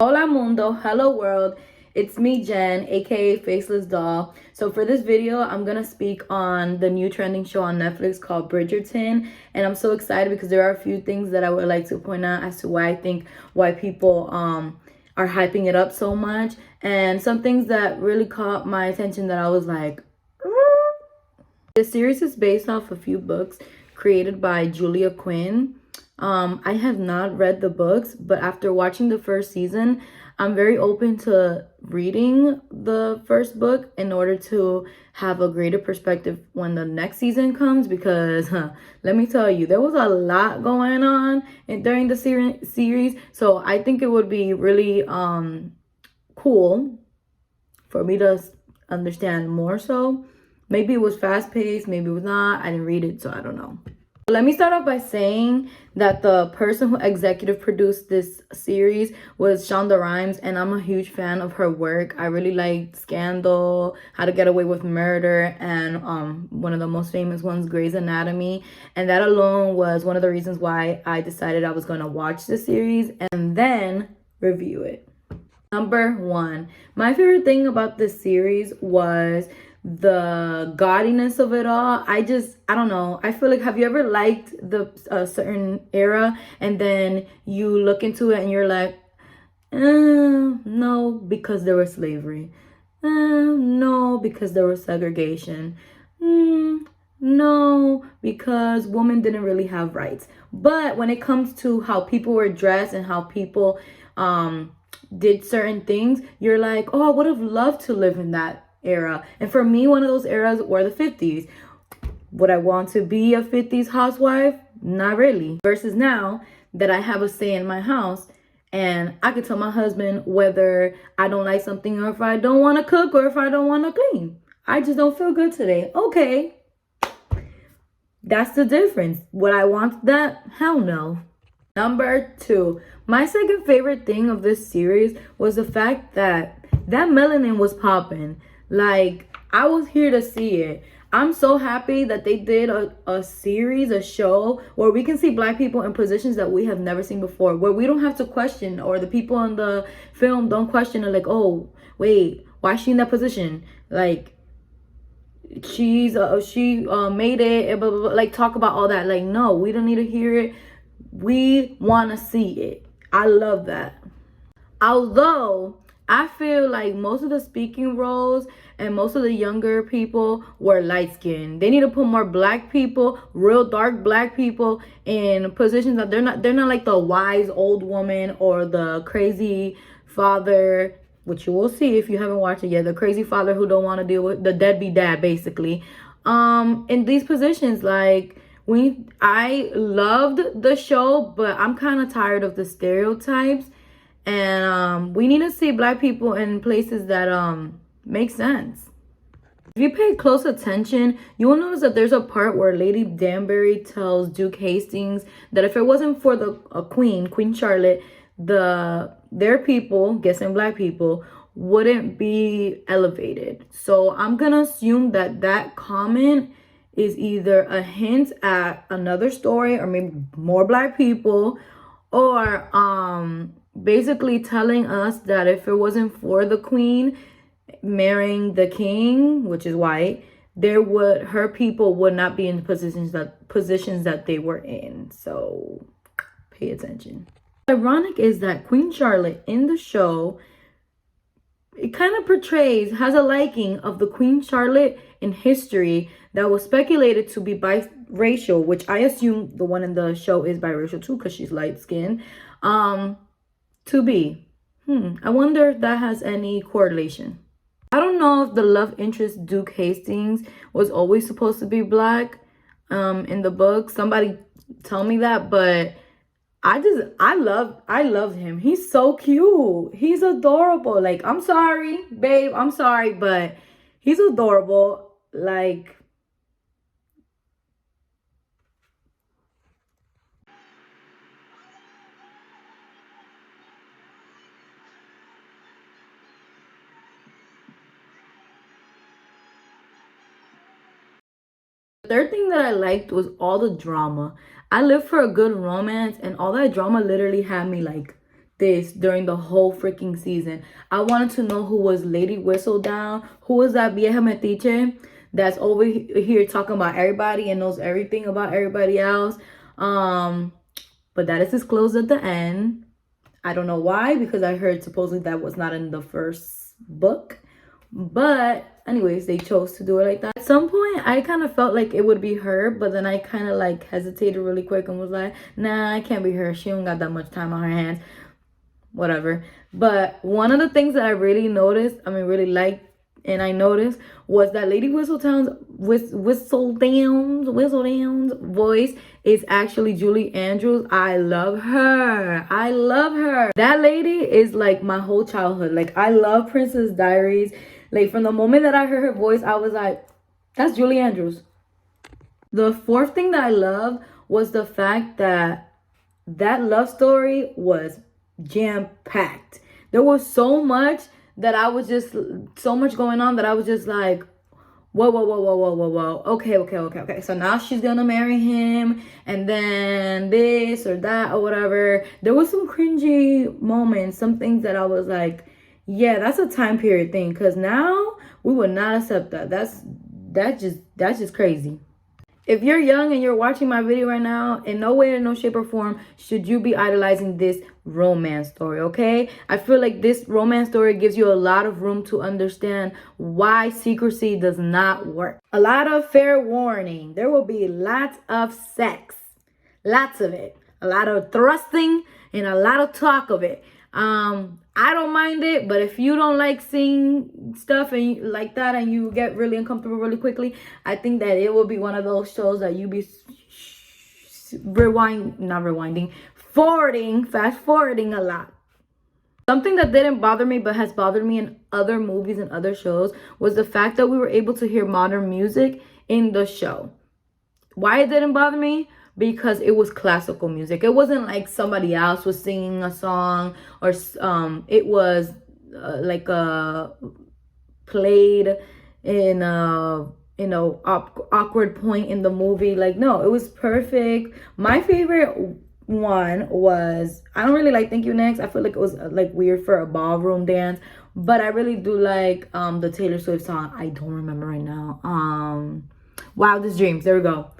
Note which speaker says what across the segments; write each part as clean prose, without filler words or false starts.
Speaker 1: Hola mundo, hello world. It's me, Jen, aka Faceless doll. So for this video, I'm gonna speak on the new trending show on Netflix called Bridgerton, and I'm so excited because there are a few things that I would like to point out as to why people are hyping it up so much, and some things that really caught my attention that I was like, the series is based off a few books created by Julia Quinn. I have not read the books, but after watching the first season, I'm very open to reading the first book in order to have a greater perspective when the next season comes. Because let me tell you, there was a lot going on during the series. So I think it would be really cool for me to understand more so. Maybe it was fast paced, maybe it was not. I didn't read it, so I don't know. Let me start off by saying that the person who executive produced this series was Shonda Rhimes, and I'm a huge fan of her work. I really liked Scandal, How to Get Away with Murder, and one of the most famous ones, Grey's Anatomy. And that alone was one of the reasons why I decided I was going to watch the series and then review it. Number one, my favorite thing about this series was the gaudiness of it all. I don't know. I feel like, have you ever liked the certain era and then you look into it and you're like, no, because there was slavery. No, because there was segregation. No, because women didn't really have rights. But when it comes to how people were dressed and how people did certain things, you're like, oh, I would have loved to live in that era. And for me, one of those eras were the 50s. Would I want to be a 50s housewife? Not really. Versus now that I have a say in my house and I could tell my husband whether I don't like something or if I don't want to cook or if I don't want to clean. I just don't feel good today. Okay. That's the difference. Would I want that? Hell no. Number two, my second favorite thing of this series was the fact that melanin was popping. Like, I was here to see it. I'm so happy that they did a series, a show where we can see black people in positions that we have never seen before, where we don't have to question, or the people in the film don't question it, like, oh, wait, why is she in that position? Like, she made it, blah, blah, blah. Like, talk about all that. Like, no, we don't need to hear it. We want to see it. I love that. Although I feel like most of the speaking roles and most of the younger people were light skinned. They need to put more black people, real dark black people, in positions that they're not like the wise old woman or the crazy father, which you will see if you haven't watched it yet, the crazy father who don't want to deal with the deadbeat dad, basically. In these positions, like, I loved the show, but I'm kind of tired of the stereotypes, and we need to see black people in places that make sense. If you pay close attention, you will notice that there's a part where Lady Danbury tells Duke Hastings that if it wasn't for the Queen Charlotte, their people, guessing black people, wouldn't be elevated. So I'm gonna assume that comment is either a hint at another story or maybe more black people, or basically telling us that if it wasn't for the queen marrying the king, which is white, her people would not be in positions that they were in. So pay attention. Ironic is that Queen Charlotte in the show, it kind of has a liking of the Queen Charlotte in history that was speculated to be biracial, which I assume the one in the show is biracial too because she's light skinned. To be. I wonder if that has any correlation. I don't know if the love interest Duke Hastings was always supposed to be black in the book. Somebody tell me that, but I love him. He's so cute. He's adorable. Like, I'm sorry, babe. I'm sorry, but he's adorable. Like, the third thing that I liked was all the drama. I live for a good romance, and all that drama literally had me like this during the whole freaking season. I wanted to know who was Lady Whistledown, who was that vieja metiche that's over here talking about everybody and knows everything about everybody else. But that is disclosed at the end. I don't know why, because I heard supposedly that was not in the first book. But anyways, they chose to do it like that. At some point, I kind of felt like it would be her, but then I kind of like hesitated really quick and was like, nah, it can't be her. She don't got that much time on her hands. Whatever. But one of the things that I really noticed, really liked, and I noticed, was that Lady Whistledown's voice is actually Julie Andrews. I love her. I love her. That lady is like my whole childhood. Like, I love Princess Diaries. Like, from the moment that I heard her voice, I was like, that's Julie Andrews. The fourth thing that I loved was the fact that that love story was jam-packed. There was so much that I was just, so much going on that I was just like, whoa. Okay. So now she's gonna marry him, and then this or that or whatever. There was some cringy moments, some things that I was like, yeah, that's a time period thing, because now we would not accept that. That's just crazy. If you're young and you're watching my video right now, in no way, in no shape or form should you be idolizing this romance story, okay? I feel like this romance story gives you a lot of room to understand why secrecy does not work. A lot of fair warning. There will be lots of sex. Lots of it. A lot of thrusting and a lot of talk of it. I don't mind it, but if you don't like seeing stuff and like that, and you get really uncomfortable really quickly, I think that it will be one of those shows that you be fast forwarding a lot. Something that didn't bother me but has bothered me in other movies and other shows was the fact that we were able to hear modern music in the show. Why it didn't bother me? Because it was classical music. It wasn't like somebody else was singing a song, or it was like played in a awkward point in the movie. Like, no, it was perfect. My favorite one was, I don't really like Thank You Next. I feel like it was like weird for a ballroom dance, but I really do like the Taylor Swift song. I don't remember right now. Wildest Dreams. There we go.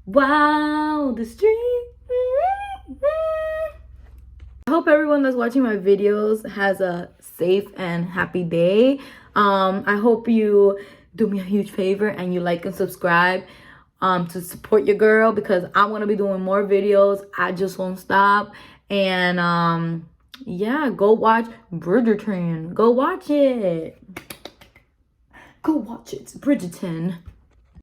Speaker 1: Wildest Dreams. I hope everyone that's watching my videos has a safe and happy day. I hope you do me a huge favor and you like and subscribe to support your girl, because I'm gonna be doing more videos. I just won't stop. And yeah, go watch Bridgerton. Go watch it. Bridgerton.